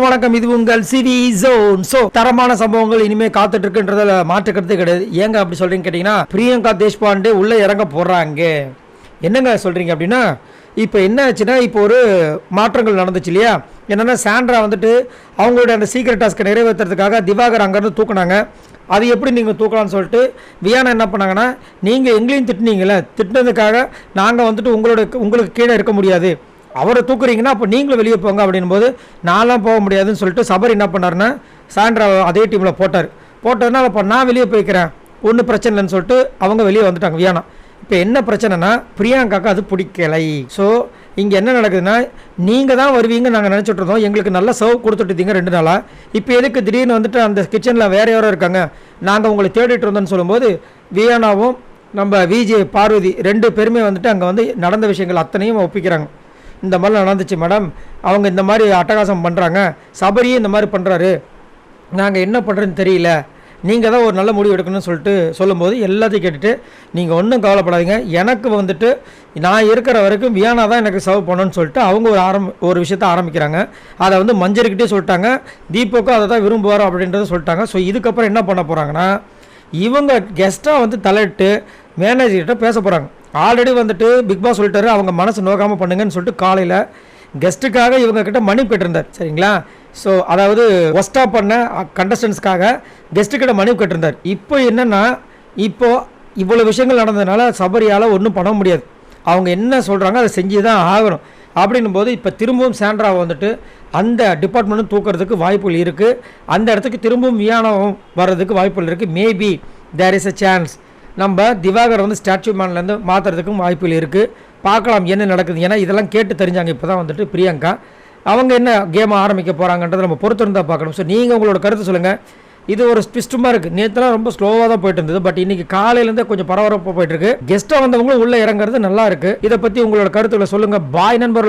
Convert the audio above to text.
வணக்கம். இது உங்கள் சிவி ஜோன். சோ தரமான சம்பவங்கள் இனிமே காத்துட்டு இருக்குன்றதுல மாற்றுக்கிறது கிடையாது. ஏங்க அப்படி சொல்றீங்க கேட்டீங்கன்னா, பிரியங்கா தேஷ்பாண்டே உள்ள இறங்க போடுறாங்க. என்னங்க சொல்றீங்க அப்படின்னா, இப்போ என்ன ஆச்சுன்னா, இப்போ ஒரு மாற்றங்கள் நடந்துச்சு இல்லையா? என்னன்னா, சாண்ட்ரா வந்துட்டு அவங்களுடைய அந்த சீக்ரெட் டாஸ்க்கை நிறைவேற்றுறதுக்காக திவாகர் அங்கேருந்து தூக்குனாங்க. அது எப்படி நீங்கள் தூக்கலாம்னு சொல்லிட்டு வியானா என்ன பண்ணாங்கன்னா, நீங்கள் எங்களையும் திட்டினீங்களே, திட்டினதுக்காக நாங்கள் வந்துட்டு உங்களுக்கு கீழே இருக்க முடியாது, அவரை தூக்குறீங்கன்னா அப்போ நீங்களும் வெளியே போங்க அப்படின் போது, நான்லாம் போக முடியாதுன்னு சொல்லிட்டு சபரி என்ன பண்ணாருன்னா, சாண்ட்ரா அதே டீமில் போட்டதுனால அப்போ நான் வெளியே போய்க்கிறேன், ஒன்றும் பிரச்சனை இல்லைன்னு சொல்லிட்டு அவங்க வெளியே வந்துட்டாங்க வியானா. இப்போ என்ன பிரச்சனைனா, பிரியங்காக்கு அது பிடிக்கலை. ஸோ இங்கே என்ன நடக்குதுன்னா, நீங்கள் தான் வருவீங்க நாங்கள் நினச்சிட்டு இருந்தோம், எங்களுக்கு நல்லா சர்வ் கொடுத்துட்டுருந்தீங்க 2 நாளாக, இப்போ எதுக்கு திடீர்னு வந்துட்டு அந்த கிச்சனில் வேறு யாரோ இருக்காங்க, நாங்கள் உங்களை தேடிட்டு இருந்தோன்னு சொல்லும்போது, வியானாவும் நம்ம விஜய் பார்வதி 2 பேருமே வந்துட்டு அங்கே வந்து நடந்த விஷயங்கள் அத்தனையும் ஒப்பிக்கிறாங்க. இந்த மாதிரிலாம் நடந்துச்சு மேடம், அவங்க இந்த மாதிரி அட்டகாசம் பண்ணுறாங்க, சபரியே இந்த மாதிரி பண்ணுறாரு, நாங்கள் என்ன பண்ணுறதுன்னு தெரியல, நீங்கள் தான் ஒரு நல்ல முடிவு எடுக்கணும்னு சொல்லிட்டு சொல்லும்போது, எல்லாத்தையும் கேட்டுட்டு நீங்கள் ஒன்றும் கவலைப்படாதீங்க, எனக்கு வந்துட்டு நான் இருக்கிற வரைக்கும் வியானா தான் எனக்கு சர்வ் பண்ணணும்னு சொல்லிட்டு அவங்க ஒரு விஷயத்தை ஆரம்பிக்கிறாங்க. அதை வந்து மஞ்சரிக்கிட்டே சொல்லிட்டாங்க, தீபக்கும் அதை தான் விரும்புவார் அப்படின்றத சொல்லிட்டாங்க. ஸோ இதுக்கப்புறம் என்ன பண்ண போகிறாங்கன்னா, இவங்க கெஸ்ட்டாக வந்து தலையிட்டு மேனேஜர்கிட்ட பேச போகிறாங்க. ஆல்ரெடி வந்துட்டு பிக் பாஸ் சொல்லிட்டாரு, அவங்க மனசு நோக்காமல் பண்ணுங்கன்னு சொல்லிட்டு காலையில் கெஸ்ட்டுக்காக இவங்க கிட்ட மணி கேட்டிருந்தார். சரிங்களா? ஸோ அதாவது ஒஸ்ட்டாக பண்ண கண்டஸ்டன்ஸ்க்காக கெஸ்ட்டுக்கிட்ட மணி கேட்டிருந்தார். இப்போ என்னென்னா, இப்போது இவ்வளோ விஷயங்கள் நடந்ததுனால சபரியால் ஒன்றும் பண்ண முடியாது, அவங்க என்ன சொல்கிறாங்க அதை செஞ்சு தான் ஆகணும். அப்படின்னும் போது இப்போ திரும்பவும் சாண்ட்ராவை வந்துட்டு அந்த டிபார்ட்மெண்ட்டும் தூக்கிறதுக்கு வாய்ப்புகள் இருக்குது, அந்த இடத்துக்கு திரும்பவும் வியானாவும் வர்றதுக்கு வாய்ப்புகள் இருக்குது. Maybe there is a chance நம்ம திவாகர் வந்து ஸ்டாச்சு மேன்லேருந்து மாற்றுறதுக்கும் வாய்ப்புகள் இருக்குது. பார்க்கலாம் என்ன நடக்குது. ஏன்னா இதெல்லாம் கேட்டு தெரிஞ்சாங்க இப்போ தான் வந்துட்டு பிரியங்கா, அவங்க என்ன கேமை ஆரம்பிக்க போகிறாங்கன்றதை நம்ம பொறுத்திருந்தால் பார்க்கணும். ஸோ நீங்கள் உங்களோட கருத்து சொல்லுங்கள். இது ஒரு ஸ்பிஸ்டமாக இருக்குது, நேற்றுலாம் ரொம்ப ஸ்லோவாக தான் போயிட்டு இருந்தது, பட் இன்றைக்கி காலையிலேருந்தே கொஞ்சம் பரபரப்பாக போயிட்டுருக்கு. கெஸ்ட்டாக வந்தவங்களும் உள்ளே இறங்குறது நல்லா இருக்குது. இதை பற்றி உங்களோட கருத்துக்களை சொல்லுங்கள். பாய் நண்பர்கள்.